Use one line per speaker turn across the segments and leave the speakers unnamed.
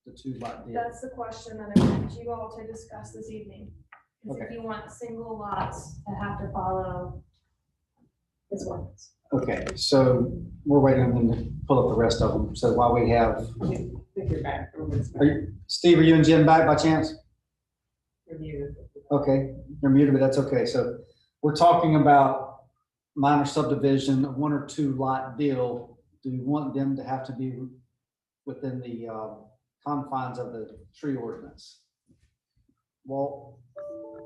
the 2-lot deal?
That's the question that I want you all to discuss this evening. Is if
Okay.
you want single lots to have to follow this ordinance.
Okay, so we're waiting on them to pull up the rest of them. So while we have,
I think you're back.
Steve, are you and Jim back by chance?
You're muted.
Okay, you're muted, but that's okay. So we're talking about minor subdivision, a 1 or 2 lot deal. Do you want them to have to be within the confines of the tree ordinance? Walt,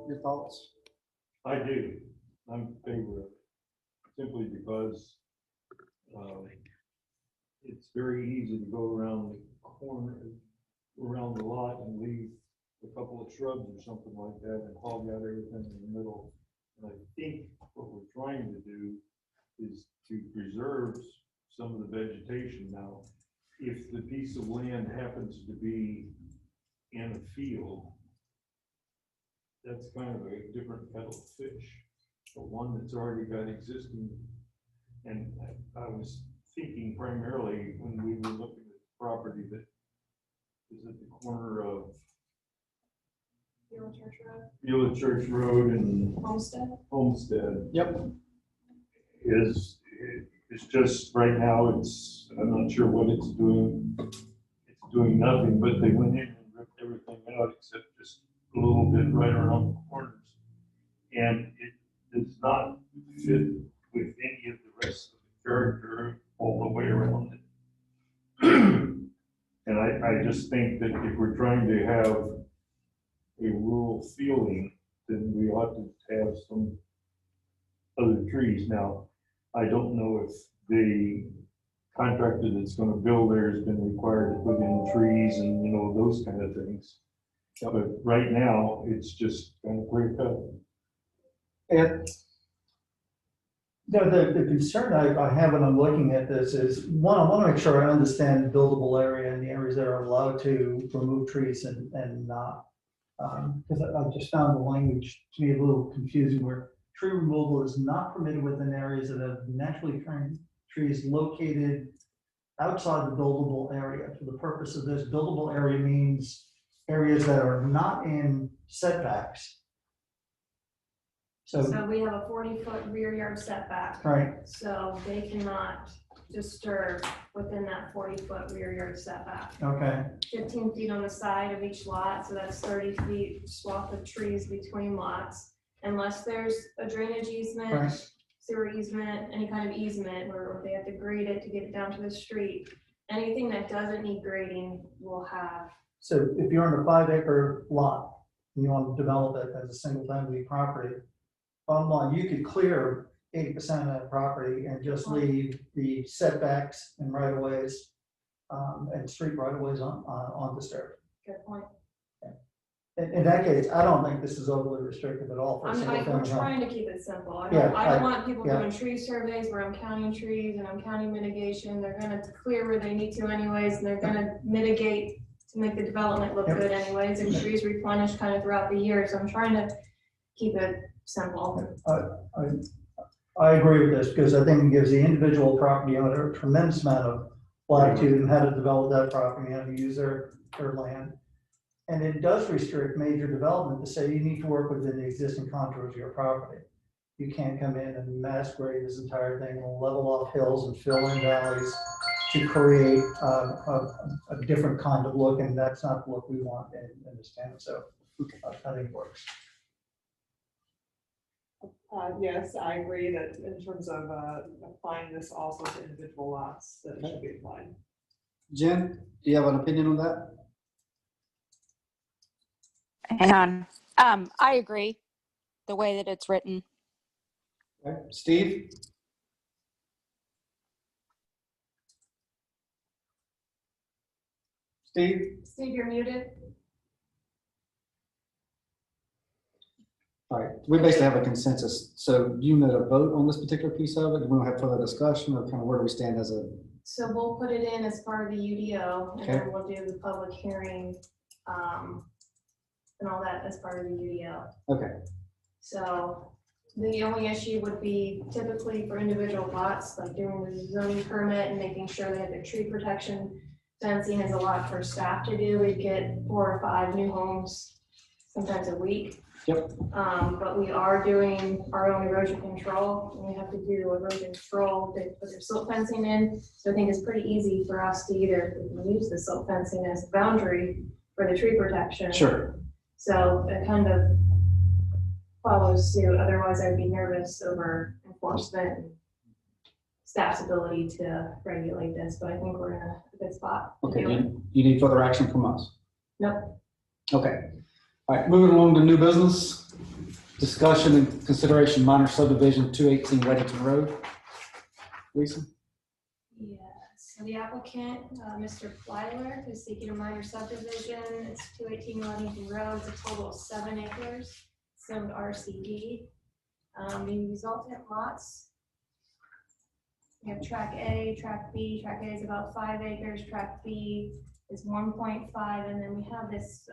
your thoughts?
I do. I'm in favor of it, simply because it's very easy to go around the corner, around the lot and leave a couple of shrubs or something like that and hog out everything in the middle. And I think what we're trying to do is to preserve some of the vegetation. Now, if the piece of land happens to be in a field, that's kind of a different kettle of fish. But one that's already got existing, and I was thinking primarily when we were looking at the property that is at the corner of Beulah Church Road and Homestead.
Yep.
Is just right now, I'm not sure what it's doing. It's doing nothing, but they went in and ripped everything out except just a little bit right around the corners. And it does not fit with any of the rest of the character all the way around it. And I just think that if we're trying to have a rural feeling, then we ought to have some other trees. Now, I don't know if the contractor that's going to build there has been required to put in trees and, those kind of things. But right now, it's just kind of clear cut.
Ed?
No, the concern I have when I'm looking at this is, one, I want to make sure I understand the buildable area and the areas that are allowed to remove trees and not. Because I just found the language to be a little confusing, where tree removal is not permitted within areas that have naturally occurring trees located outside the buildable area. For the purpose of this, buildable area means areas that are not in setbacks. So
we have a 40-foot rear yard setback.
right.
So they cannot disturb within that 40-foot rear yard setback.
Okay.
15 feet on the side of each lot, so that's 30 feet swath of trees between lots. Unless there's a drainage easement,
Right.
sewer easement, any kind of easement where they have to grade it to get it down to the street. Anything that doesn't need grading will have.
So if you're on a 5-acre lot and you want to develop it as a single family property, bottom line, you could clear 80% of that property and just leave the setbacks and right of ways and street right of ways undisturbed.
Good point.
In that case, I don't think this is overly restrictive at all for a single
I'm
family home.
trying to keep it simple. I
Yeah,
don't want people
yeah.
doing tree surveys where I'm counting trees and I'm counting mitigation. They're gonna clear where they need to anyways, and they're gonna mitigate to make the development look
Yep.
good anyways, and trees replenish kind of throughout the year. So I'm trying to keep it simple.
I agree with this because I think it gives the individual property owner a tremendous amount of latitude in how to develop that property, how to use their land. And it does restrict major development to say you need to work within the existing contours of your property. You can't come in and mass grade this entire thing and level off hills and fill in valleys to create a different kind of look, and that's not the look we want in this town. So I think it works.
Yes, I agree that in terms of applying this also to individual lots, that it should be applied.
Jen, do you have an opinion on that?
Hang on. I agree the way that it's written.
Okay. Steve? Steve?
Steve, you're muted.
All right, we basically have a consensus. So do you need a vote on this particular piece of it? Do we want to have further discussion, or kind of where do we stand as a?
So we'll put it in as part of the UDO, and
Okay.
then we'll do the public hearing and all that as part of the UDO.
Okay.
So the only issue would be typically for individual lots, like doing the zoning permit and making sure they have their tree protection fencing is a lot for staff to do. We get 4 or 5 new homes sometimes a week.
Yep.
But we are doing our own erosion control, and we have to do erosion control, they put their silt fencing in. So I think it's pretty easy for us to either use the silt fencing as a boundary for the tree protection.
Sure.
So it kind of follows suit. Otherwise, I'd be nervous over enforcement and staff's ability to regulate this, but I think we're in a good spot. to
Okay,
do it.
you need further action from us?
Nope.
Okay. All right, moving along to new business. Discussion and consideration minor subdivision 218 Weddington Road. Lisa?
Yes, so the applicant, Mr. Flyler, is seeking a minor subdivision. It's 218 Ludington Road. It's a total of 7 acres, zoned RCD. The resultant lots, we have track A, track B. Track A is about 5 acres, track B is 1.5, and then we have this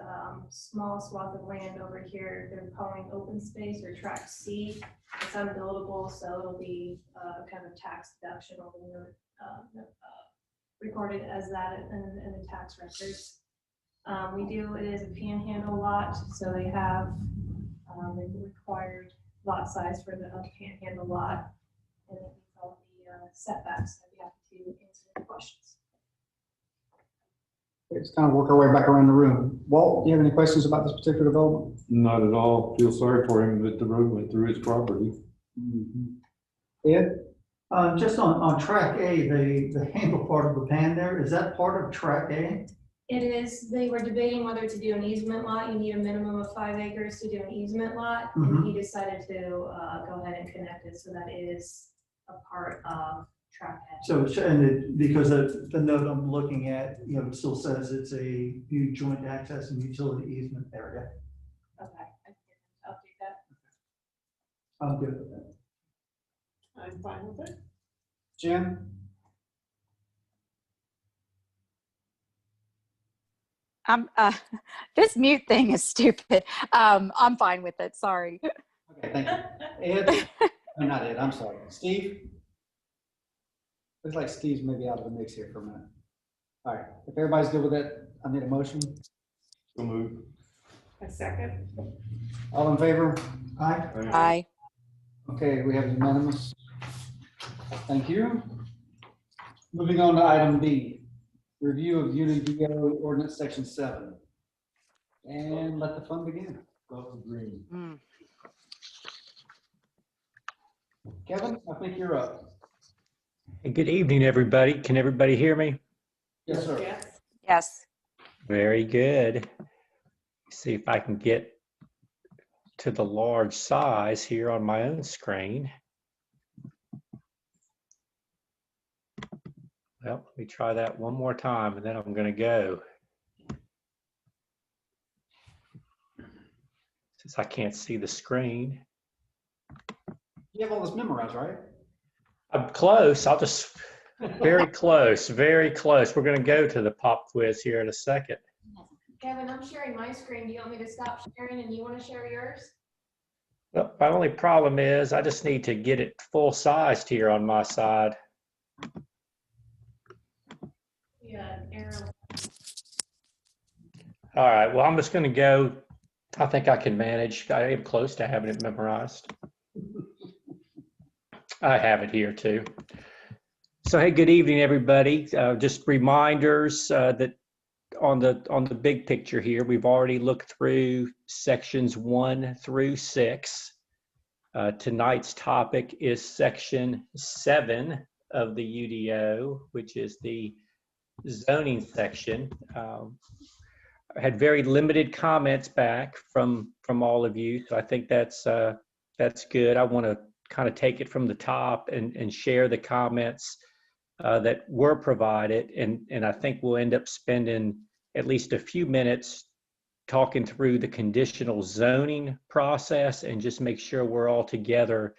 small swath of land over here they're calling open space, or track C. It's unbuildable, so it'll be kind of tax deduction will be recorded as that in the tax records. It is a panhandle lot, so they have the required lot size for the panhandle lot, and it meets all the setbacks that we have to answer the questions.
Let's kind of work our way back around the room. Walt, do you have any questions about this particular development?
Not at all. Feel sorry for him that the road went through his property.
Ed?
Just on track A, the handle part of the pan there, is that part of track A?
It is, they were debating whether to do an easement lot. You need a minimum of 5 acres to do an easement lot. And he decided to go ahead and connect it, so that is a part of track A.
So, because the note I'm looking at, it still says it's a new joint access and utility easement area.
Okay, I can update that.
I'm good with that.
I'm fine with it.
Jim?
This mute thing is stupid. I'm fine with it. Sorry.
Okay, thank you. Ed? Oh, not Ed, I'm sorry. Steve? Looks like Steve's maybe out of the mix here for a minute. All right, if everybody's good with it, I need a motion.
So move.
A second.
All in favor?
Aye.
Aye.
Okay, we have unanimous. Thank you. Moving on to item B, review of UNDO ordinance section 7. And let the fun begin.
Green.
Mm.
Kevin, I think you're up.
Hey, good evening, everybody. Can everybody hear me?
Yes, sir.
Yes.
Yes.
Very good. See if I can get to the large size here on my own screen. Well, let me try that one more time and then I'm going to go. Since I can't see the screen.
You have all this memorized, right?
I'm close. Very close, very close. We're going to go to the pop quiz here in a second.
Kevin, I'm sharing my screen. Do you want me to stop sharing and you want to share yours?
Well, my only problem is I just need to get it full sized here on my side.
Yeah, arrow.
All right, well, I'm just going to go. I think I can manage. I am close to having it memorized. I have it here too. So, hey, good evening, everybody. Just reminders that on the big picture here, we've already looked through sections 1 through 6. Tonight's topic is section 7 of the UDO, which is the zoning section. I had very limited comments back from all of you, so I think that's good. I want to kind of take it from the top and share the comments that were provided, and I think we'll end up spending at least a few minutes talking through the conditional zoning process and just make sure we're all together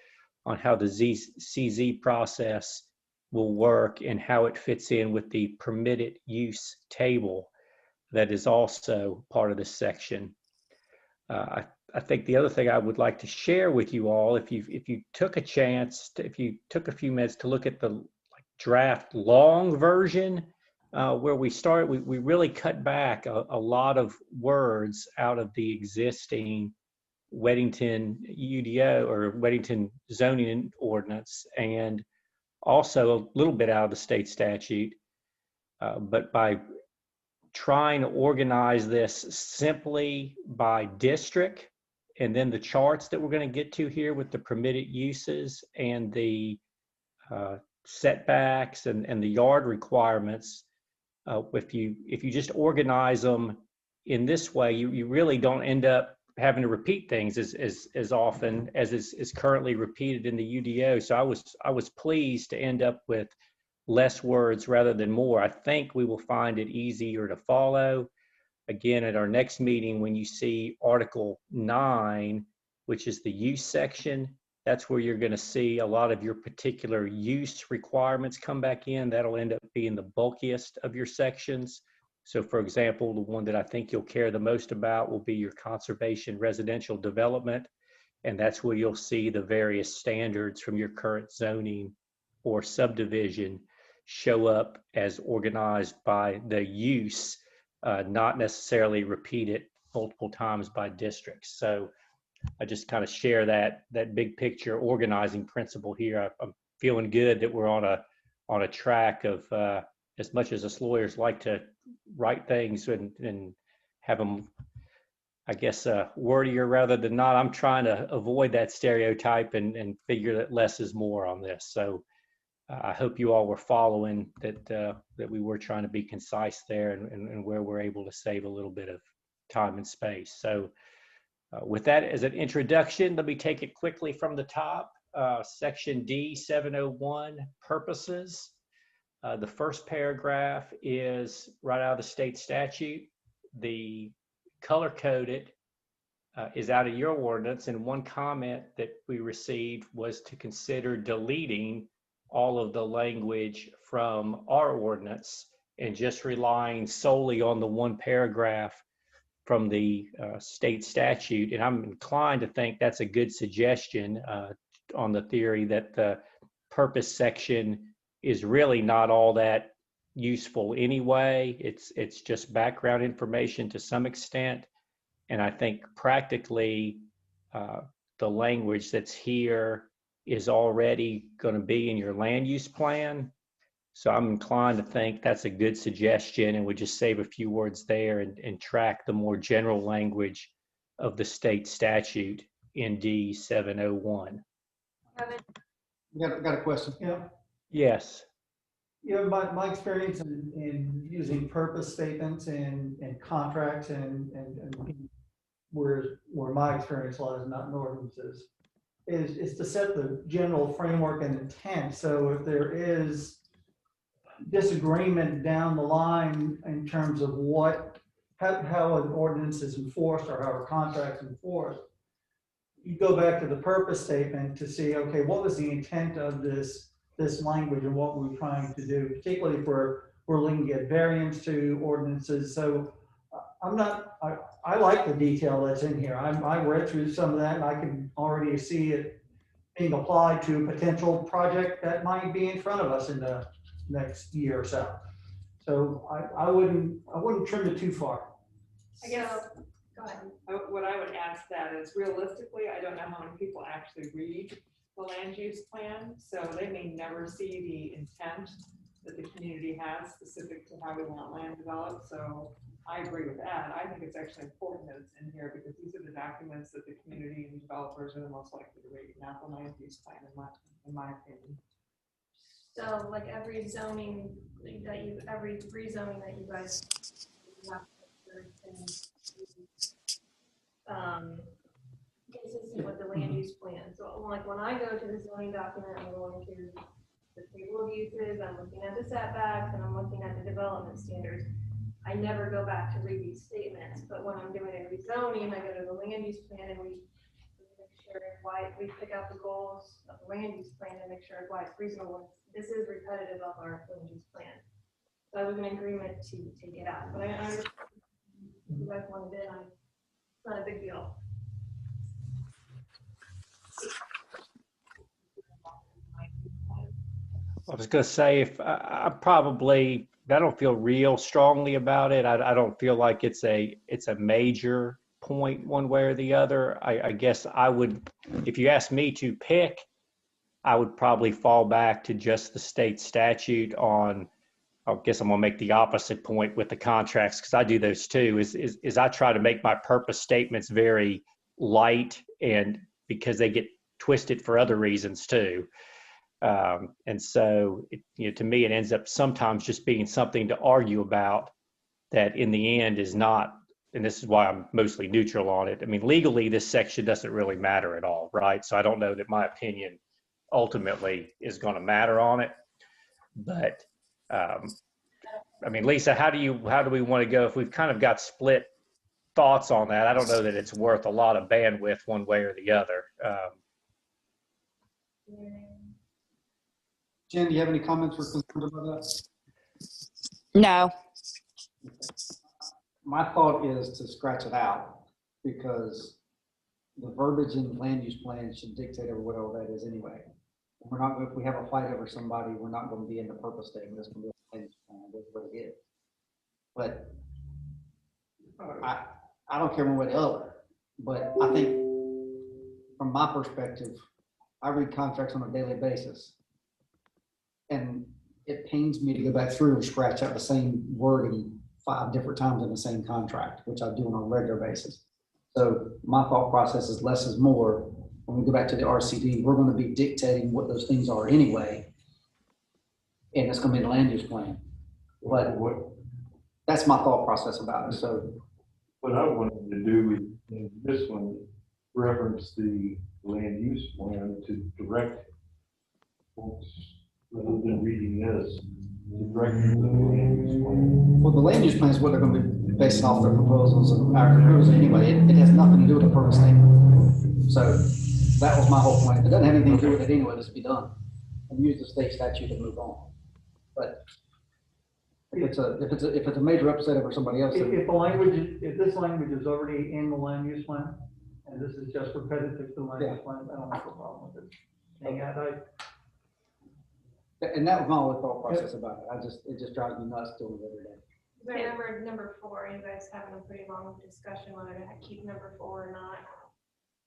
on how the CZ process will work and how it fits in with the permitted use table that is also part of this section. I think the other thing I would like to share with you all, if you took a chance, if you took a few minutes to look at the draft long version where we started, we really cut back a lot of words out of the existing Weddington UDO or Weddington zoning ordinance, and also a little bit out of the state statute. But by trying to organize this simply by district, and then the charts that we're going to get to here with the permitted uses and the setbacks and the yard requirements, if you just organize them in this way, you really don't end up having to repeat things as often as is currently repeated in the UDO. So I was pleased to end up with less words rather than more. I think we will find it easier to follow. Again, at our next meeting, when you see Article 9, which is the use section, that's where you're going to see a lot of your particular use requirements come back in. That'll end up being the bulkiest of your sections. So for example, the one that I think you'll care the most about will be your conservation residential development. And that's where you'll see the various standards from your current zoning or subdivision show up as organized by the use, not necessarily repeated multiple times by districts. So I just kind of share that big picture organizing principle here. I'm feeling good that we're on a track of, as much as us lawyers like to write things and have them, I guess, wordier rather than not, I'm trying to avoid that stereotype and figure that less is more on this. So I hope you all were following that we were trying to be concise there and where we're able to save a little bit of time and space. So with that as an introduction, let me take it quickly from the top. Section D, 701, purposes. The first paragraph is right out of the state statute. The color-coded is out of your ordinance, and one comment that we received was to consider deleting all of the language from our ordinance and just relying solely on the one paragraph from the state statute. And I'm inclined to think that's a good suggestion on the theory that the purpose section is really not all that useful anyway. It's just background information to some extent. And I think practically the language that's here is already going to be in your land use plan. So I'm inclined to think that's a good suggestion, and would just save a few words there and track the more general language of the state statute in D 701.
Got a question.
Yeah.
Yes.
You know, my experience in using purpose statements and contracts and where my experience lies, not in ordinances, is to set the general framework and intent. So if there is disagreement down the line in terms of how an ordinance is enforced or how a contract is enforced, you go back to the purpose statement to see, okay, what was the intent of this language and what we're trying to do, particularly if we're looking at variance to ordinances. So I like the detail that's in here. I read through some of that and I can already see it being applied to a potential project that might be in front of us in the next year or so. So I wouldn't trim it too far.
I guess,
go ahead.
what I would ask that is, realistically, I don't know how many people actually read the land use plan, so they may never see the intent that the community has specific to how we want land developed. So I agree with that. I think it's actually important that it's in here because these are the documents that the community and developers are the most likely to read, not the land use plan, in my opinion.
So like every rezoning that you guys consistent with the land use plan. So like when I go to the zoning document, I'm going to the table of uses, I'm looking at the setbacks, and I'm looking at the development standards. I never go back to read these statements, but when I'm doing a rezoning, I go to the land use plan and we make sure why we pick out the goals of the land use plan and make sure why it's reasonable. This is repetitive of our land use plan. So I was in agreement to take it out, but I understand if you guys wanted it, it's not a big deal.
I was going to say, if I probably I don't feel real strongly about it. I don't feel like it's a major point one way or the other. I guess I would, if you ask me to pick, I would probably fall back to just the state statute on, I guess I'm gonna make the opposite point with the contracts, because I do those too, is I try to make my purpose statements very light, and because they get twisted for other reasons too. And so, to me, it ends up sometimes just being something to argue about that in the end is not, and this is why I'm mostly neutral on it. I mean, legally, this section doesn't really matter at all, right? So I don't know that my opinion ultimately is going to matter on it. But, I mean, Lisa, how do we want to go? If we've kind of got split thoughts on that, I don't know that it's worth a lot of bandwidth one way or the other.
Jen, do you have any comments or concerns about that?
No.
My thought is to scratch it out, because the verbiage in the land use plan should dictate over what all that is anyway. We're not, if we have a fight over somebody, we're not going to be in the purpose statement. It's going to be a land use plan. That's what it is. But I don't care one way or the other. But I think from my perspective, I read contracts on a daily basis, and it pains me to go back through and scratch out the same wording 5 different times in the same contract, which I do on a regular basis. So my thought process is less is more. When we go back to the RCD, we're going to be dictating what those things are anyway, and it's going to be the land use plan. But that's my thought process about it. So
what I wanted to do in this one, reference the land use plan to direct folks, rather than reading this, to direct them to the land use plan.
well, the land use plan is what they're going to be basing off their proposals and our proposals anyway. It has nothing to do with the purpose statement. So that was my whole point. If it doesn't have anything to do with it anyway, let's be done and use the state statute to move on. But if it's a major upset over somebody else, then
If this language is already in the land use plan, and this is just repetitive to the land use plan, I don't have a problem with it. And
and that was my only thought process about it. It just drives me nuts doing it every day.
I remember number 4, you guys having a pretty long discussion whether to keep number 4 or not.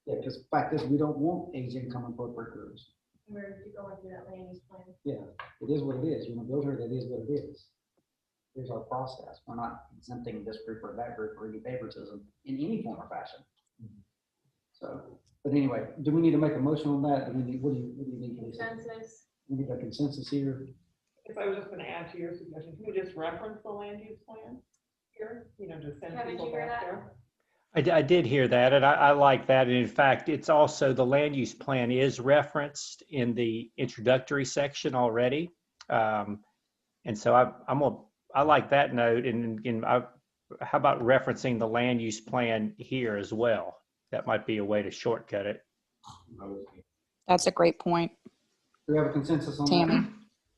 Yeah, because the fact is, we don't want age income and appropriate groups.
We're going through that land use plan.
Yeah, it is what it is. You want to build here, that is what it is. Here's our process. We're not exempting this group or that group or any favoritism in any form or fashion. So, but anyway, do we need to make a motion on that? Do we need, what do you need? Lisa?
Consensus.
We need a consensus here.
If I was just gonna add to your suggestion, can we just reference the land use plan here, to send
Kevin, did
people
you hear
back
that?
there?
I did hear that, and I like that. And in fact, it's also, the land use plan is referenced in the introductory section already. And so I like that note. And how about referencing the land use plan here as well? That might be a way to shortcut it.
That's a great point,
Do we have a consensus on
Tammy.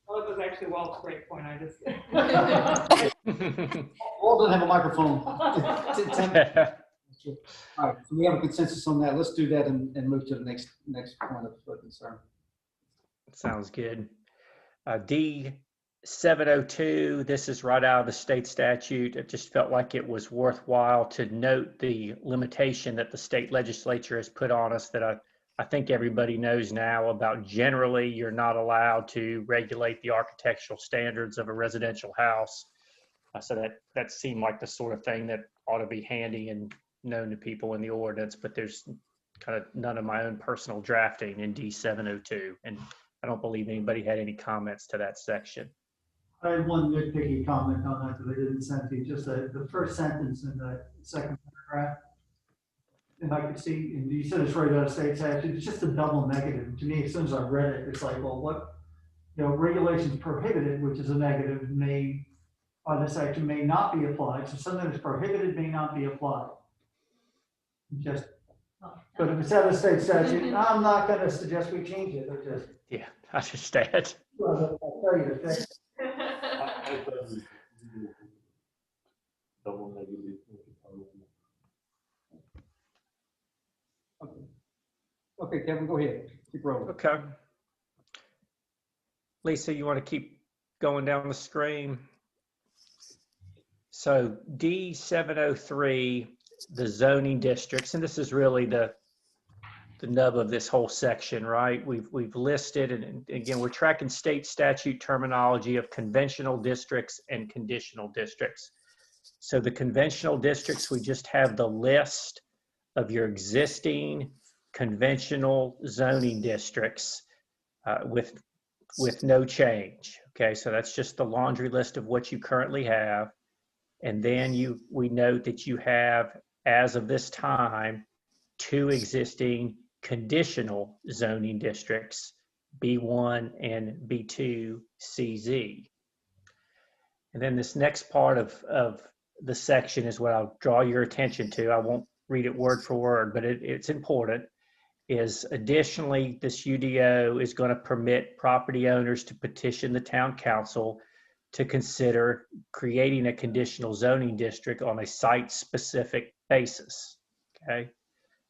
Well, it was actually Walt's great point, I just.
that? Walt doesn't have a microphone. All right, so we have a consensus on that. Let's do that and move to the next point of concern.
Sounds good. D 702, this is right out of the state statute. It just felt like it was worthwhile to note the limitation that the state legislature has put on us that I think everybody knows now about. Generally, you're not allowed to regulate the architectural standards of a residential house. So that seemed like the sort of thing that ought to be handy and known to people in the ordinance, but there's kind of none of my own personal drafting in D 702. And I don't believe anybody had any comments to that section.
I had one nitpicky comment on that because I didn't send you, just the first sentence in the second paragraph. And I could see, and you said it's right out of state statute, it's just a double negative. To me, as soon as I read it, it's like, well, what, regulations prohibited, which is a negative, by this section may not be applied. So something that's prohibited may not be applied. But if it's out of state statute, I'm not going to suggest we change it. Or just,
Yeah, I just add.
well, I'll tell you the thing.
I thought it was double negative.
Okay, Kevin, go ahead. Keep rolling.
Okay. Lisa, you want to keep going down the stream? So D703, the zoning districts, and this is really the nub of this whole section, right? We've listed, and again, we're tracking state statute terminology of conventional districts and conditional districts. So the conventional districts, we just have the list of your existing conventional zoning districts with no change. Okay, so that's just the laundry list of what you currently have. And then we note that you have, as of this time, 2 existing conditional zoning districts, B1 and B2 CZ. And then this next part of the section is what I'll draw your attention to. I won't read it word for word, but it's important, is additionally, this UDO is going to permit property owners to petition the town council to consider creating a conditional zoning district on a site-specific basis, okay?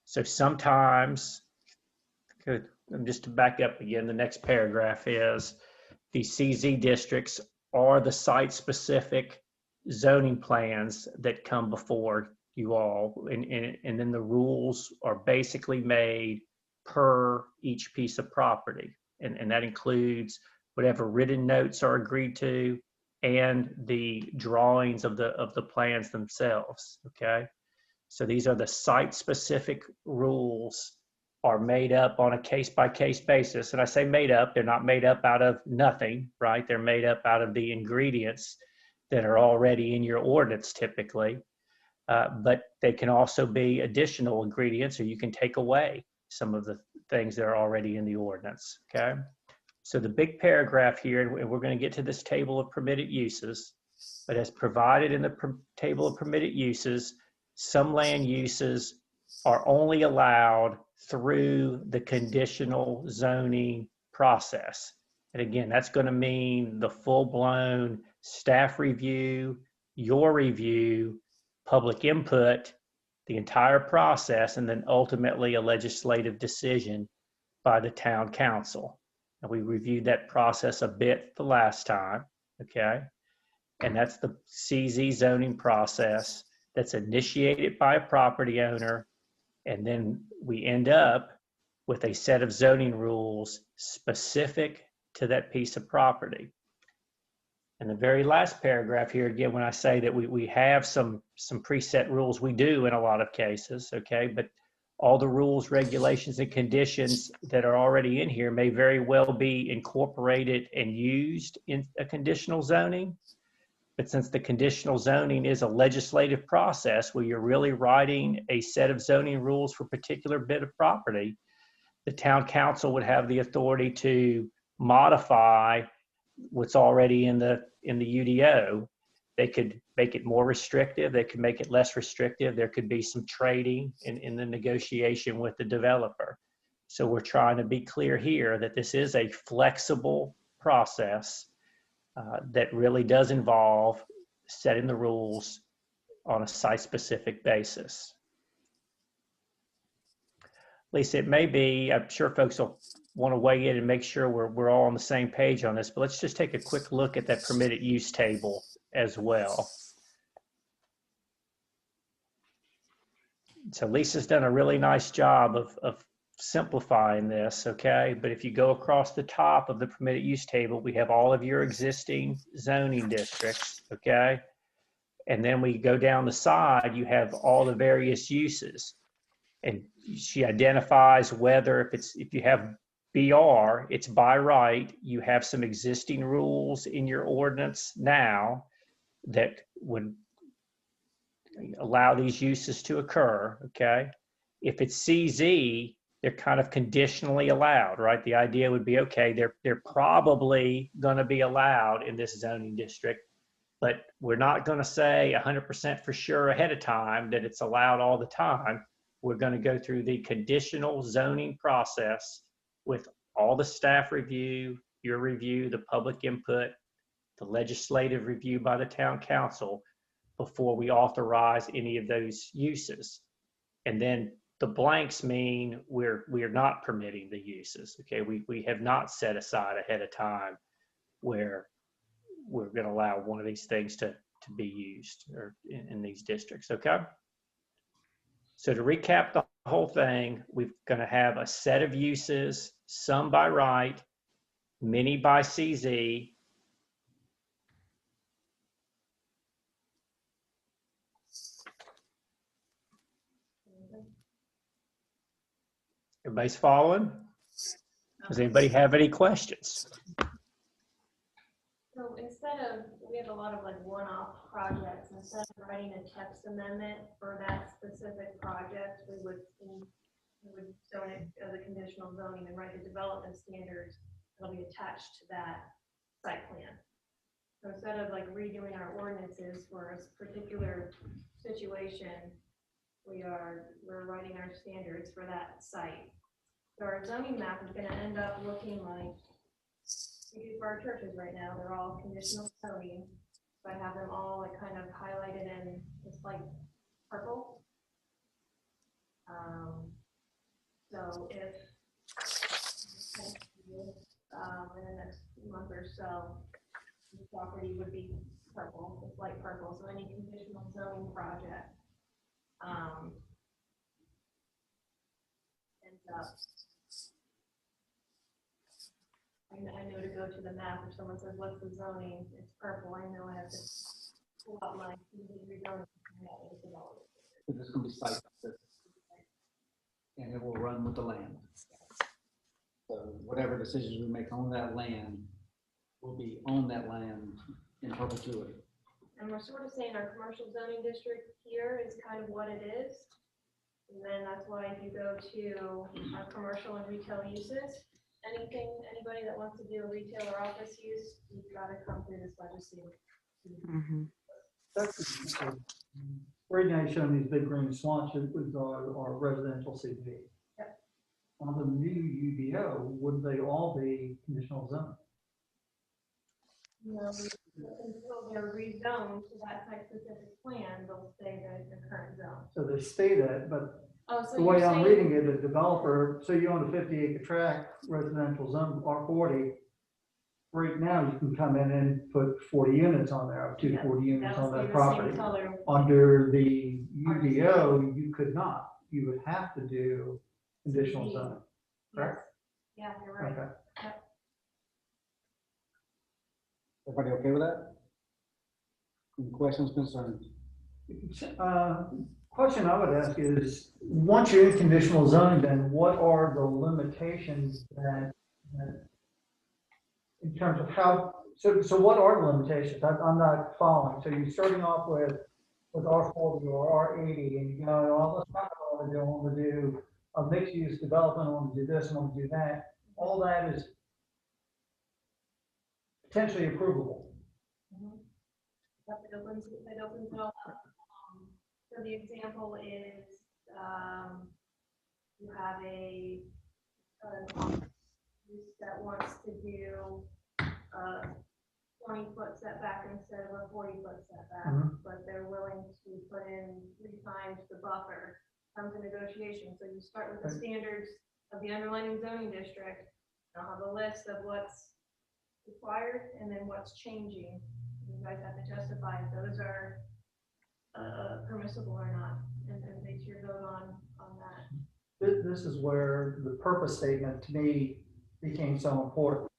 So sometimes, just to back up again, the next paragraph is the CZ districts are the site-specific zoning plans that come before you all, and then the rules are basically made per each piece of property, and that includes whatever written notes are agreed to and the drawings of the plans themselves, okay? So these are the site-specific rules, are made up on a case-by-case basis. And I say made up, they're not made up out of nothing, right? They're made up out of the ingredients that are already in your ordinance typically. But they can also be additional ingredients, or you can take away some of the things that are already in the ordinance, okay? So the big paragraph here, and we're going to get to this table of permitted uses, but as provided in the table of permitted uses, some land uses are only allowed through the conditional zoning process. And again, that's going to mean the full-blown staff review, your review, public input, the entire process, and then ultimately a legislative decision by the town council. And we reviewed that process a bit the last time, okay? And that's the CZ zoning process that's initiated by a property owner, and then we end up with a set of zoning rules specific to that piece of property. And the very last paragraph here, again, when I say that we have some preset rules, we do in a lot of cases, okay? But all the rules, regulations, and conditions that are already in here may very well be incorporated and used in a conditional zoning. But since the conditional zoning is a legislative process where you're really writing a set of zoning rules for a particular bit of property, the town council would have the authority to modify what's already in the UDO. They could make it more restrictive. They could make it less restrictive. There could be some trading in the negotiation with the developer. So we're trying to be clear here that this is a flexible process that really does involve setting the rules on a site-specific basis. Lisa, it may be, I'm sure folks will want to weigh in and make sure we're all on the same page on this, but let's just take a quick look at that permitted use table as well. So Lisa's done a really nice job of simplifying this, okay? But if you go across the top of the permitted use table, we have all of your existing zoning districts, okay? And then we go down the side, you have all the various uses. And she identifies whether if you have BR, it's by right. You have some existing rules in your ordinance now that would allow these uses to occur, okay? If it's CZ, they're kind of conditionally allowed, right? The idea would be, okay, they're probably going to be allowed in this zoning district, but we're not going to say 100% for sure ahead of time that it's allowed all the time. We're going to go through the conditional zoning process with all the staff review, your review, the public input, the legislative review by the town council before we authorize any of those uses. And then the blanks mean we're not permitting the uses, okay? We have not set aside ahead of time where we're going to allow one of these things to to be used or in these districts, okay? So to recap the whole thing, we're going to have a set of uses, some by right, many by CZ. Everybody's following? Does anybody have any questions?
So instead of, we have a lot of like one-off projects, instead of writing a text amendment for that specific project, we would zone it as a conditional zoning and write the development standards that'll be attached to that site plan. So instead of like redoing our ordinances for a particular situation, we're writing our standards for that site. So our zoning map is gonna end up looking like we do for our churches right now. They're all conditional zoning. So I have them all like kind of highlighted in this like purple. So if in the next month or so, the property would be purple, it's light purple. So any conditional zoning project ends up. I know to go to the map, if someone says, what's the zoning, it's purple, I know I have to pull out my rezoning.
So this is gonna be site specific. And it will run with the land. So whatever decisions we make on that land will be on that land in perpetuity.
And we're sort of saying our commercial zoning district here is kind of what it is. And then that's why if you go to our commercial and retail uses, anybody that wants to do a retail or office use, you've got to come through this legislative.
Right now, you're showing these big green swatches with our residential CB.
Yep.
On the new UDO, would they all be conditional zoning?
No, until they're rezoned to that site specific plan, they'll stay the current zone.
So they stay that, but
Oh, so
the way
you're
I'm
saying-
reading it, a developer, so you own a 50-acre tract, residential zone, R40. Right now, you can come in and put 40 units on there, up to 40 units
That'll
on
stay
that
the same
property.
color.
Under the UDO, you could not. You would have to do conditional zoning, correct?
Yes. Yeah, you're right.
Okay.
Everybody okay with that? Any questions, concerns?
Question I would ask is, once you're in conditional zoning, then what are the limitations that in terms of how, so what are the limitations? I'm not following. So you're starting off with R40 or R80 and you go, well, let's not want to do, I want to do a mixed use development, I want to do this, I want to do that. All that is potentially approvable.
It opens it all up. So the example is, you have an office use that wants to do a 20-foot setback instead of a 40-foot setback, but they're willing to put in 3 times the buffer. Comes to negotiation. So you start with the standards of the underlying zoning district. I'll have a list of what's required and then what's changing. You guys have to justify if those are permissible or not, and base your vote on that.
This is where the purpose statement to me became so important.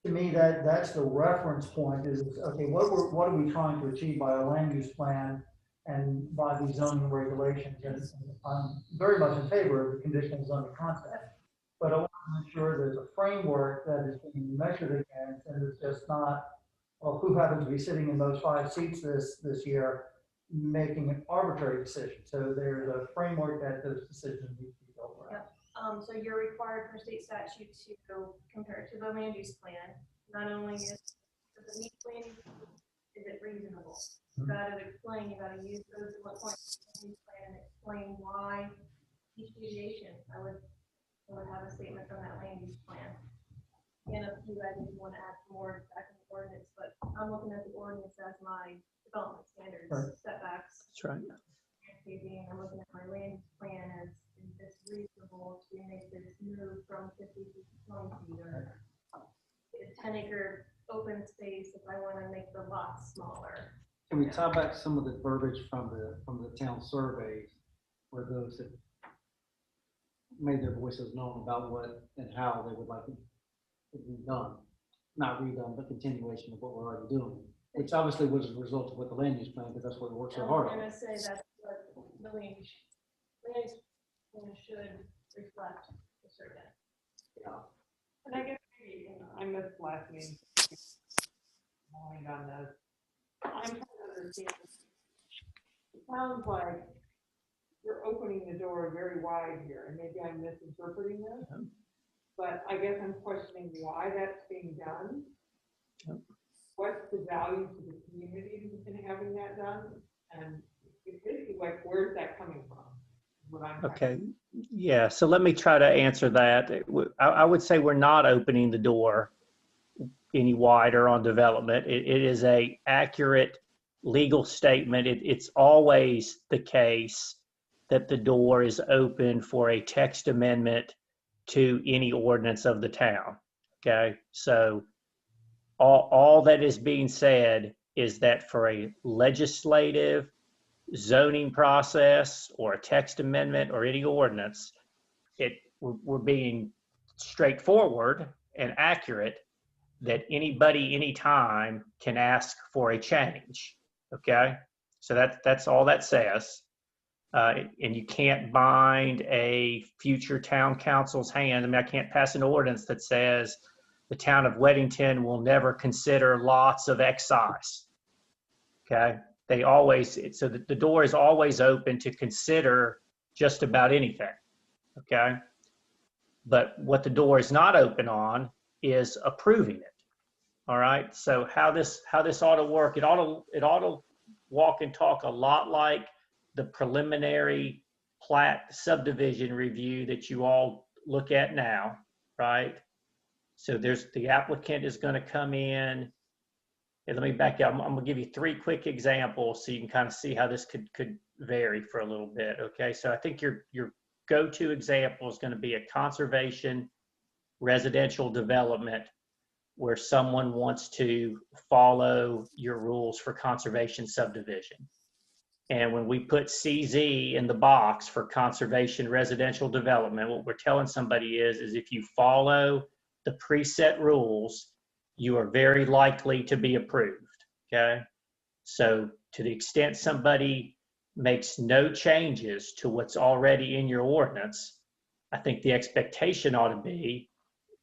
To me, that's the reference point is, okay, what are we trying to achieve by a land use plan and by these zoning regulations? And I'm very much in favor of the conditional zoning concept, but I want to make sure there's a framework that is being measured against, and it's just not, well, who happens to be sitting in those 5 seats this year making an arbitrary decision. So there's a framework that those decisions need to be built around.
So you're required per state statute to compare it to the land use plan. Not only is it meet plan, is it reasonable? You got to explain, you got to use those bullet points in the land use plan and explain why each deviation. I would have a statement from that land use plan. And if you guys want to add more back in the ordinance, but I'm looking at the ordinance as my development standards, setbacks.
That's right.
Landscaping. I'm looking at my land use plan as is this reasonable to make this move from 50 feet to 20 feet, or a 10-acre open space if I want to make the lot smaller.
Can we tie back some of the verbiage from the town surveys where those that made their voices known about what and how they would like it to be done? Not redone, but continuation of what we're already doing, which obviously was a result of what the land use plan, because that's what we worked so hard
I'm
on.
gonna say that's what the land use plan should reflect the survey.
Yeah.
And I guess maybe, I missed last meeting. Going on this. I'm trying to understand. It sounds like you're opening the door very wide here, and maybe I'm misinterpreting this. But I guess I'm questioning why that's being done.
Yep.
What's the value to the community in having that done? And it's basically like, where's that coming from? What I'm
Okay, yeah, so let me try to answer that. I would say we're not opening the door any wider on development. It is a accurate legal statement. It's always the case that the door is open for a text amendment to any ordinance of the town, okay? So all that is being said is that for a legislative zoning process or a text amendment or any ordinance, we're being straightforward and accurate that anybody, anytime can ask for a change, okay? So that's all that says. And you can't bind a future town council's hand. I mean, I can't pass an ordinance that says the town of Weddington will never consider lots of excise, okay? They always, so the door is always open to consider just about anything, okay? But what the door is not open on is approving it, all right? So how this ought to work, it ought to walk and talk a lot like the preliminary plat subdivision review that you all look at now, right? So the applicant is going to come in. And let me back up. I'm going to give you 3 quick examples so you can kind of see how this could vary for a little bit. Okay, so I think your go-to example is going to be a conservation residential development where someone wants to follow your rules for conservation subdivision. And when we put CZ in the box for conservation residential development, what we're telling somebody is if you follow the preset rules, you are very likely to be approved, okay? So to the extent somebody makes no changes to what's already in your ordinance, I think the expectation ought to be,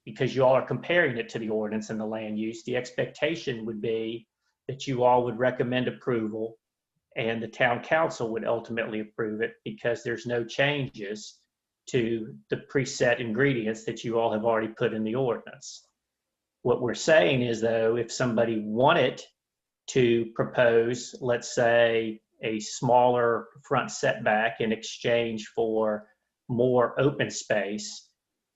because you all are comparing it to the ordinance and the land use, the expectation would be that you all would recommend approval and the town council would ultimately approve it because there's no changes to the preset ingredients that you all have already put in the ordinance. What we're saying is, though, if somebody wanted to propose, let's say, a smaller front setback in exchange for more open space,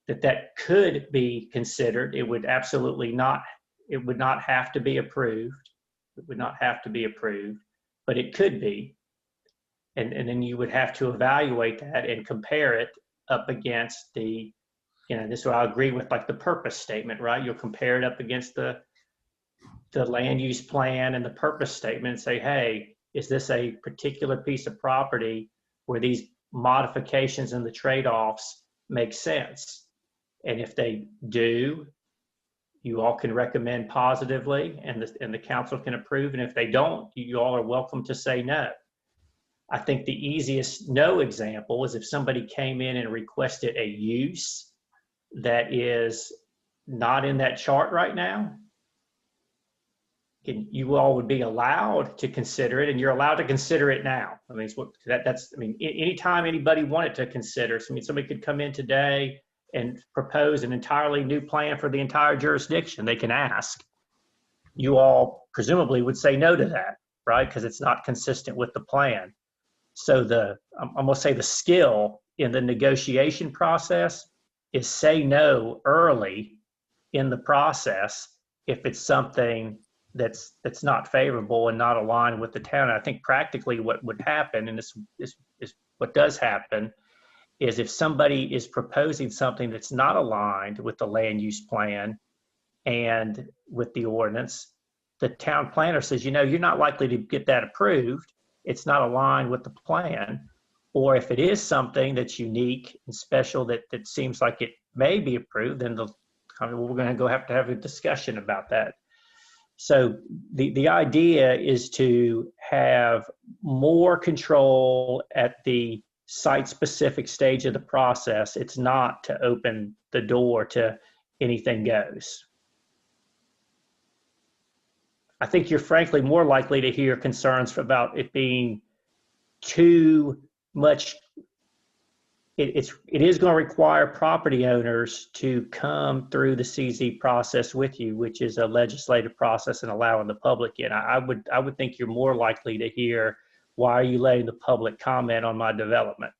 that could be considered. It would absolutely not, it would not have to be approved. It would not have to be approved, but it could be. And then you would have to evaluate that and compare it up against the, this is what I agree with, like the purpose statement, right? You'll compare it up against the land use plan and the purpose statement and say, hey, is this a particular piece of property where these modifications and the trade-offs make sense? And if they do, you all can recommend positively and the council can approve. And if they don't, you all are welcome to say no. I think the easiest no example is if somebody came in and requested a use that is not in that chart right now. You all would be allowed to consider it, and you're allowed to consider it now. I mean, it's what that's. I mean, anytime anybody wanted to consider, I mean, somebody could come in today and propose an entirely new plan for the entire jurisdiction. They can ask. You all presumably would say no to that, right? Because it's not consistent with the plan. So I'm going to say the skill in the negotiation process is say no early in the process if it's something that's not favorable and not aligned with the town. And I think practically what would happen, and this is what does happen, is if somebody is proposing something that's not aligned with the land use plan and with the ordinance, the town planner says, you're not likely to get that approved. It's not aligned with the plan. Or if it is something that's unique and special that seems like it may be approved, then we're going to have to have a discussion about that. So the idea is to have more control at the site-specific stage of the process. It's not to open the door to anything goes. I think you're frankly more likely to hear concerns about it being too much. It is going to require property owners to come through the CZ process with you, which is a legislative process and allowing the public in. I would think you're more likely to hear, why are you letting the public comment on my development?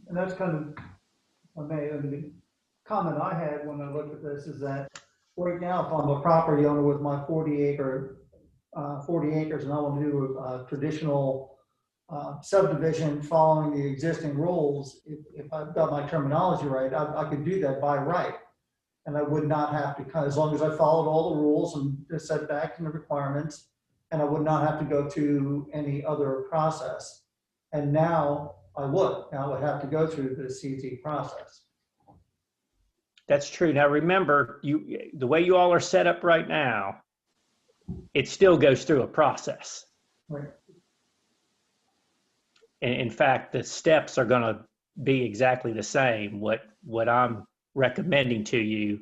And that's kind of, the comment I had when I looked at this is that right now, if I'm a property owner with my 40 acres and I want to do a traditional subdivision following the existing rules, if I've got my terminology right, I could do that by right. And I would not have to, as long as I followed all the rules and the setbacks and the requirements, and I would not have to go to any other process. And now I would have to go through the CZ process.
That's true. Now remember, the way you all are set up right now, it still goes through a process.
Right.
In fact, the steps are going to be exactly the same. What I'm recommending to you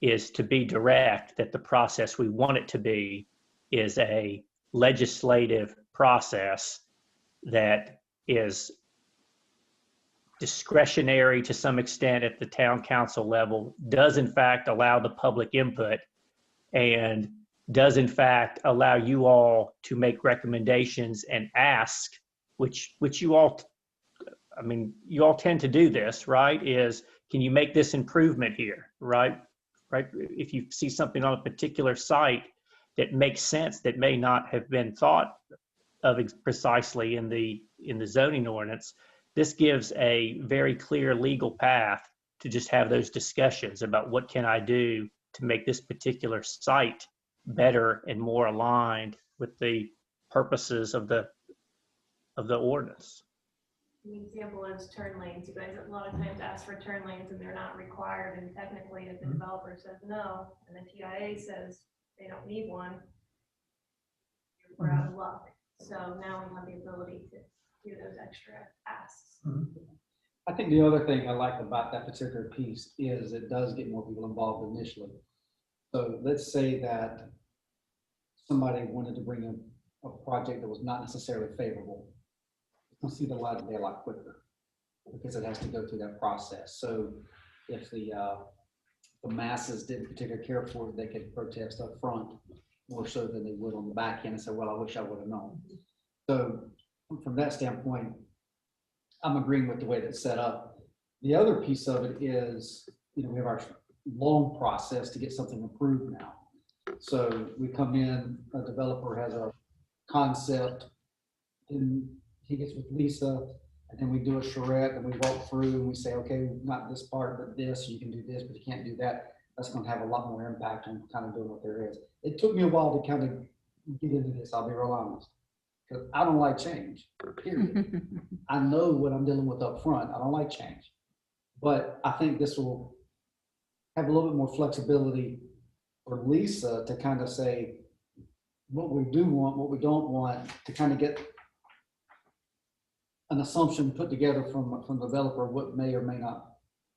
is to be direct, that the process we want it to be is a legislative process that is discretionary to some extent at the town council level, does in fact allow the public input, and does in fact allow you all to make recommendations and ask, which you all, you all tend to do this, right? Is, can you make this improvement here, right? Right. If you see something on a particular site that makes sense, that may not have been thought of precisely in the zoning ordinance, this gives a very clear legal path to just have those discussions about what can I do to make this particular site better and more aligned with the purposes of the ordinance.
An example is turn lanes. You guys a lot of times ask for turn lanes and they're not required, and technically if the developer says no and the TIA says they don't need one, we're out of luck. So now we have the ability to do those extra asks.
I think the other thing I like about that particular piece is it does get more people involved initially. So let's say that somebody wanted to bring in a project that was not necessarily favorable. You'll see the light of day a lot quicker because it has to go through that process. So if the masses didn't particularly care for it, they could protest up front more so than they would on the back end and say, well, I wish I would have known. So from that standpoint, I'm agreeing with the way that's set up. The other piece of it is, we have our long process to get something approved now. So we come in, a developer has a concept, and he gets with Lisa, and then we do a charrette, and we walk through, and we say, okay, not this part, but this, you can do this, but you can't do that. That's going to have a lot more impact on kind of doing what there is. It took me a while to kind of get into this, I'll be real honest, because I don't like change, period. I know what I'm dealing with up front. I don't like change. But I think this will have a little bit more flexibility for Lisa to kind of say what we do want, what we don't want, to kind of get an assumption put together from the developer, what may or may not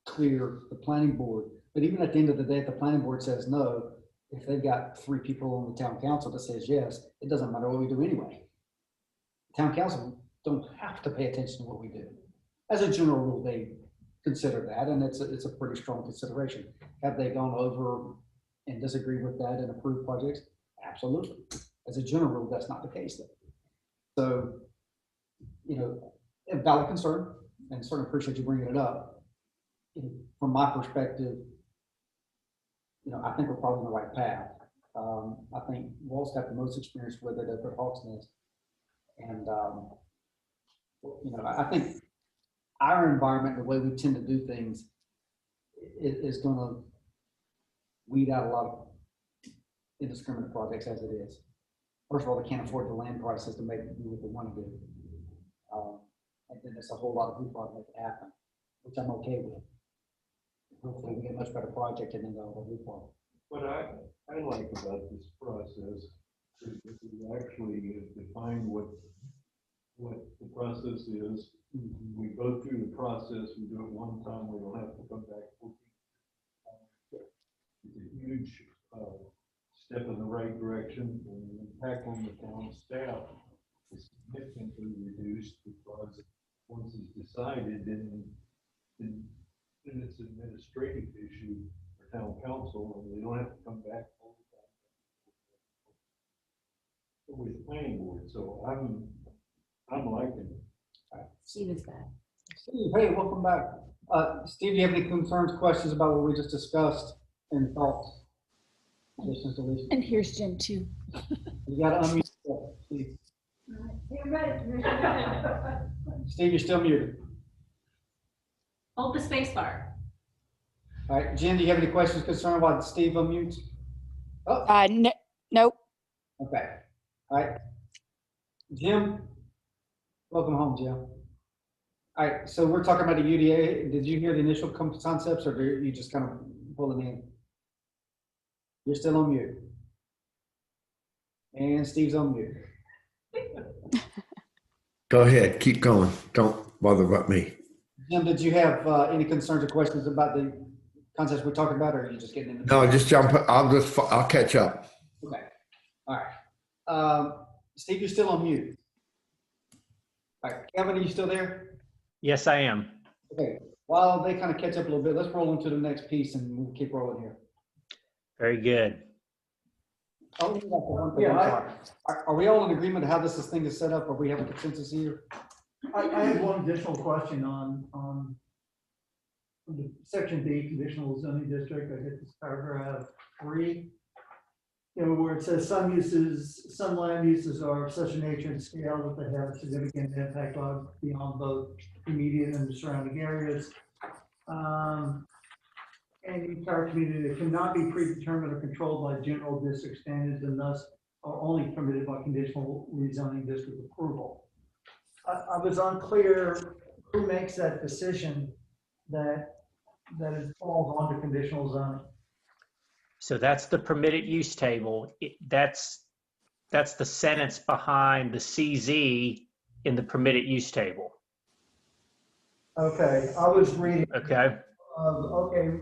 clear the planning board. But even at the end of the day, if the planning board says no, if they've got 3 people on the town council that says yes, it doesn't matter what we do anyway. Town council don't have to pay attention to what we do. As a general rule, they consider that, and it's a pretty strong consideration. Have they gone over and disagree with that and approved projects? Absolutely. As a general rule, that's not the case though. So, a valid concern, and certainly appreciate you bringing it up. From my perspective, I think we're probably on the right path. I think Walt's got the most experience with it at Hawks Nest. And, I think our environment, the way we tend to do things, is going to weed out a lot of indiscriminate projects as it is. First of all, they can't afford the land prices to make do what they want to do. And then there's a whole lot of hoopla to make it happen, which I'm okay with. Hopefully we get a much better project and then the hoopla.
What I like about this process is that we actually define what the process is. We go through the process, we do it one time, we don't have to come back. It's a huge step in the right direction, and the impact on the town staff is significantly reduced because once it's decided, then it's an administrative issue for town council, and they don't have to come back all the time with planning board. So I'm liking it.
Steve is back.
Steve, hey, welcome back. Steve, do you have any concerns, questions about what we just discussed and thoughts? Additions, deletions?
And here's Jim too.
You gotta unmute yourself, Steve. Steve, you're still muted.
Hold the space bar.
All right, Jen, do you have any questions, concerned about Steve unmutes? Oh,
Nope.
okay. All right. Jim, welcome home, Jim. All right, so we're talking about the UDA. Did you hear the initial concepts, or are you just kind of pulling in? You're still on mute. And Steve's on mute.
Go ahead, keep going. Don't bother about me.
Jim, did you have any concerns or questions about the concepts we're talking about, or are you just getting into?
No, just jump. I'll catch up.
Okay. All right. Steve, you're still on mute. All right, Kevin, are you still there?
Yes, I am.
Okay. While they kind of catch up a little bit, let's roll into the next piece and we'll keep rolling here.
Very good.
Oh, are we all in agreement how this thing is set up? Or we have a consensus here?
I have one additional question on the section B, conditional zoning district. I get this paragraph 3. You know, where it says some land uses are of such a nature and scale that they have a significant impact on beyond both immediate and the surrounding areas. And the entire community that cannot be predetermined or controlled by general district standards and thus are only permitted by conditional rezoning district approval. I was unclear who makes that decision that it falls under conditional zoning.
So that's the permitted use table. That's the sentence behind the CZ in the permitted use table.
Okay, I was reading.
Okay.
Okay,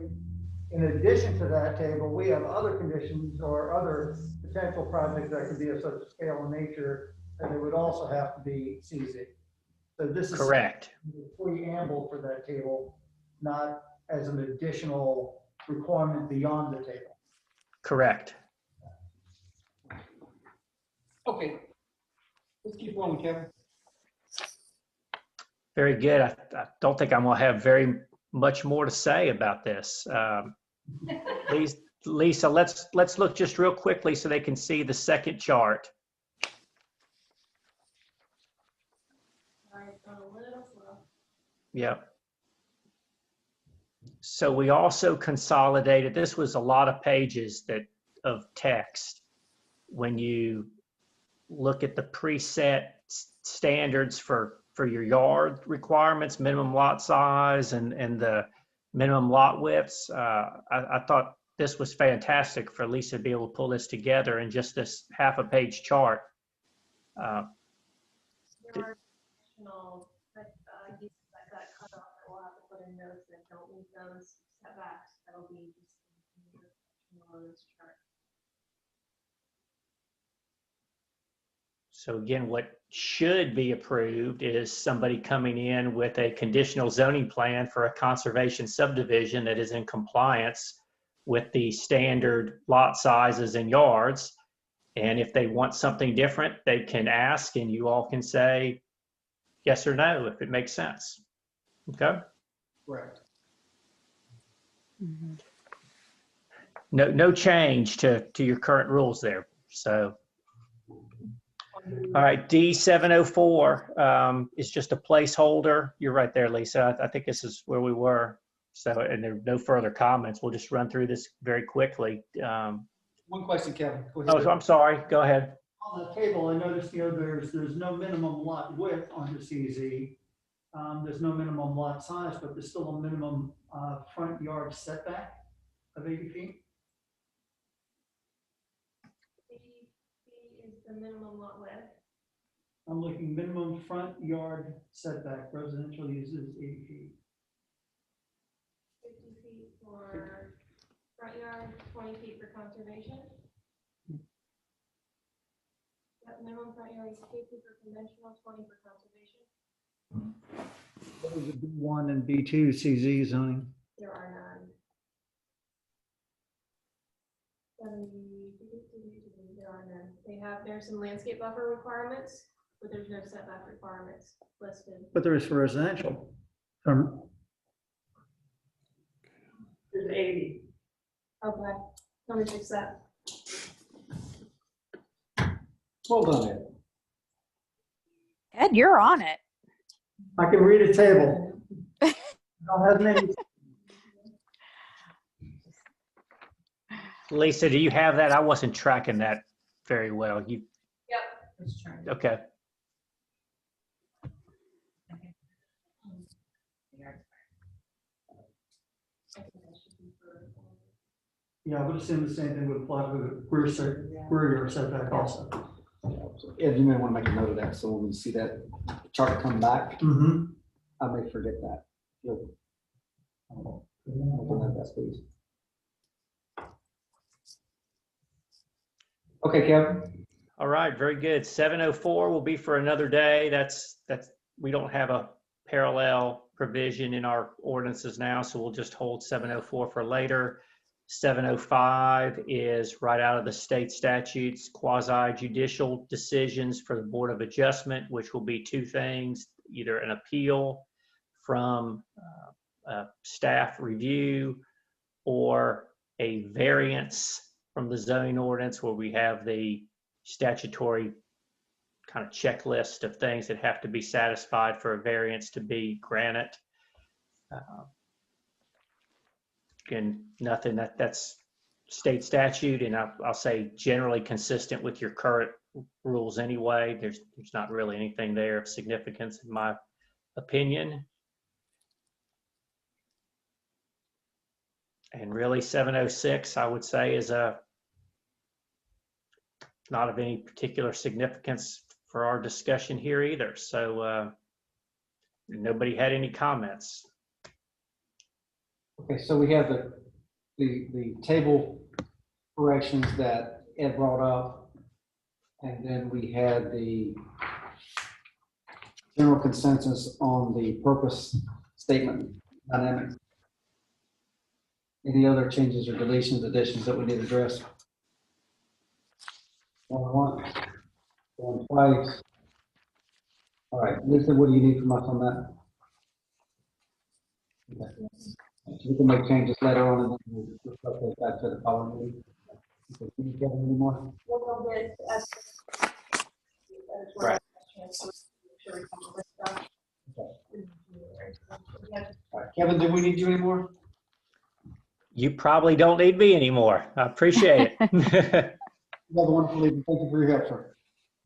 in addition to that table, we have other conditions or other potential projects that could be of such scale and nature, and it would also have to be CZ. So this is
Correct.
the preamble for that table, not as an additional requirement beyond the table.
Correct.
Okay. Let's keep rolling, Kevin.
Very good. I don't think I'm gonna have very much more to say about this. Lisa, let's look just real quickly so they can see the second chart. Yep. So we also consolidated, this was a lot of pages of text. When you look at the preset standards for your yard requirements, minimum lot size and the minimum lot widths, I thought this was fantastic for Lisa to be able to pull this together in just this half a page chart.
There are additional uses that got cut off that we'll have to put in notes that don't meet those setbacks. That'll be just on this chart.
So again, what should be approved is somebody coming in with a conditional zoning plan for a conservation subdivision that is in compliance with the standard lot sizes and yards. And if they want something different, they can ask and you all can say yes or no if it makes sense. Okay?
Correct.
Mhm.
No change to your current rules there. So, all right, D704 is just a placeholder. You're right there, Lisa. I think this is where we were. So, and there are no further comments. We'll just run through this very quickly.
One question, Kevin. Go
Oh,
ahead.
so I'm sorry. Go ahead.
On the table, I noticed, there's no minimum lot width on the CZ. There's no minimum lot size, but there's still a minimum, front yard setback of 80 feet.
80 feet is the minimum lot width.
I'm looking minimum front yard setback, residential uses 80 feet.
50 feet for front yard, 20 feet for conservation. Yep, minimum front yard is 50 for conventional, 20 for conservation.
What is it, B1 and B2 CZ zoning?
There are none. There are none. There's some landscape buffer requirements, but there's no setback requirements listed.
But there is for residential.
There's 80.
Okay, let me fix that.
Well done, Ed.
Ed, you're on it.
I can read a table. I don't have names.
Lisa, do you have that? I wasn't tracking that very well. You, okay.
Yeah, I would assume the same thing would apply to the rear yard setback also.
Ed, you may want to make a note of that, so when we see that chart come back,
Mm-hmm.
I may forget that. You'll- Open that desk, please. Okay, Kevin.
All right, very good. 704 will be for another day. That's, we don't have a parallel provision in our ordinances now, so we'll just hold 704 for later. 705 is right out of the state statutes, quasi judicial decisions for the Board of Adjustment, which will be two things, either an appeal from staff review or a variance from the zoning ordinance where we have the statutory kind of checklist of things that have to be satisfied for a variance to be granted. Again, nothing that's state statute, and I'll say generally consistent with your current rules anyway. There's not really anything there of significance in my opinion. And really 706, I would say, is not of any particular significance for our discussion here either. So nobody had any comments.
Okay, so we have the table corrections that Ed brought up. And then we had the general consensus on the purpose statement dynamics. Any other changes or deletions, additions that we need to address? Going once, going twice. All right, Lisa, what do you need from us on that? Okay. So we can make changes later on and then we'll update that to the following meeting. Okay, can you get any more?
We'll get
Right.
All right, Kevin, do we need you anymore?
You probably don't need me anymore. I appreciate it.
You have a wonderful evening. Thank you for your help, sir.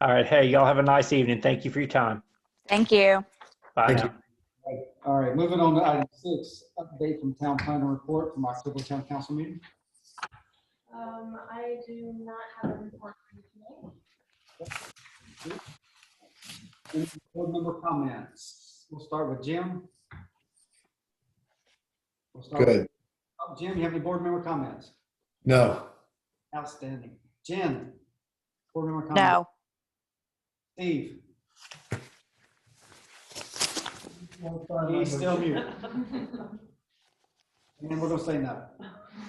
All right. Hey, y'all have a nice evening. Thank you for your time.
Thank you.
Bye
Thank
now.
All right, moving on to item 6, update from town planner report from October town council meeting.
I do not have a report for you today.
Any board member comments? We'll start with Jim.
Good.
Oh, Jim, you have any board member comments?
No.
Outstanding. Jen, board member comments?
No.
Steve? He's still mute. And we're gonna say no.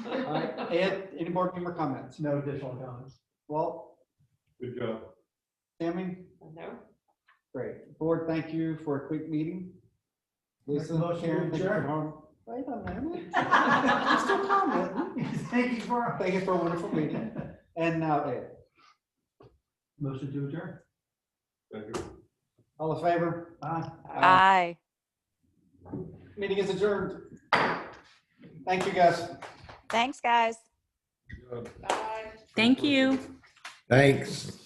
All right, Ed, any board member comments?
No additional comments.
Walt,
Good job.
Tammy?
No?
Great. Board, thank you for a quick meeting. Lisa,
Motion to
Karen, thank you for
adjourn.
hard- Wait a minute. I'm still commenting.
Thank you for.
Thank you for a wonderful meeting. And now Ed,
Motion to adjourn.
Thank you.
all in favor?
Aye.
Aye.
Meeting is adjourned. Thank you, guys.
Thanks, guys.
Bye.
Thank you.
Thanks.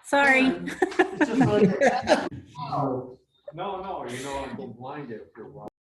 Sorry.
It's just like-
No, you know, I'll go blind after a while.